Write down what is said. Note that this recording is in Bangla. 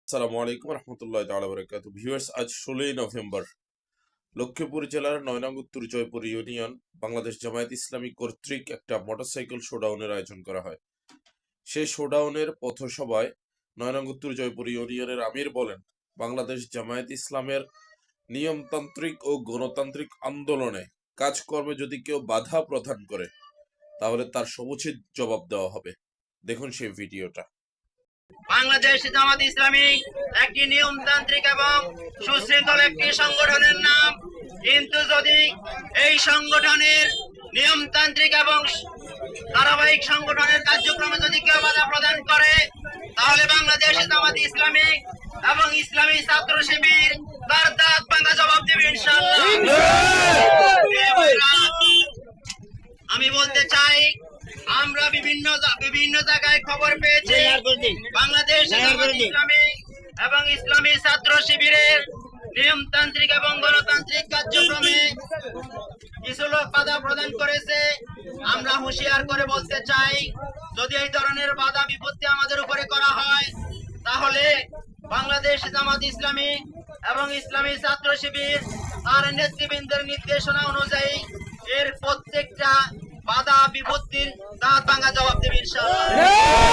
আসসালামু আলাইকুম রহমতুল্লাহ তাআলা বারাকাতুহু। ভিউয়ার্স, আজ 16ই নভেম্বর লক্ষ্মীপুর জেলার ৯ নং উত্তর জয়পুর ইউনিয়ন বাংলাদেশ জামায়াত ইসলামী কর্তৃক একটা মোটরসাইকেল শোডাউনের আয়োজন করা হয়। সেই শোডাউনের পথসভায় ৯ নং উত্তর জয়পুর ইউনিয়নের আমির বলেন, বাংলাদেশ জামায়াত ইসলামের নিয়মতান্ত্রিক ও গণতান্ত্রিক আন্দোলনে কাজকর্মে যদি কেউ বাধা প্রদান করে তাহলে তার সমুচিত জবাব দেওয়া হবে। দেখুন সেই ভিডিওটা। বাংলাদেশ জামাত ইসলামী একটি নিয়মতান্ত্রিক এবং সুশৃঙ্খল একটি সংগঠনের নাম, কিন্তু যদি এই সংগঠনের নিয়মতান্ত্রিক এবং ধারাবাহিক সংগঠনের কার্যক্রমে যদি কেউ বাধা প্রদান করে তাহলে বাংলাদেশ জামাত ইসলামী এবং ইসলামী ছাত্র শিবির তার দাঁত ভাঙা জবাব দেবে ইনশাআল্লাহ। আমি বলতে চাই, আমরা বিভিন্ন জায়গায় খবর পেয়েছি বাংলাদেশ জামাত ইসলামী এবং ইসলামী ছাত্র শিবিরের নিয়মতান্ত্রিক এবং গণতান্ত্রিক কার্যক্রমে কিছু লোক বাধা প্রদান করেছে। আমরা হুঁশিয়ার করে বলতে চাই, যদি এই ধরনের বাধা বিপত্তি আমাদের উপরে করা হয় তাহলে বাংলাদেশ জামাত ইসলামী এবং ইসলামী ছাত্র শিবির তার নেতৃবৃন্দের নির্দেশনা অনুযায়ী এর প্রত্যেকটা বাধা বিপত্তির দাঁত ভাঙা জবাব দেবে ইনশাআল্লাহ।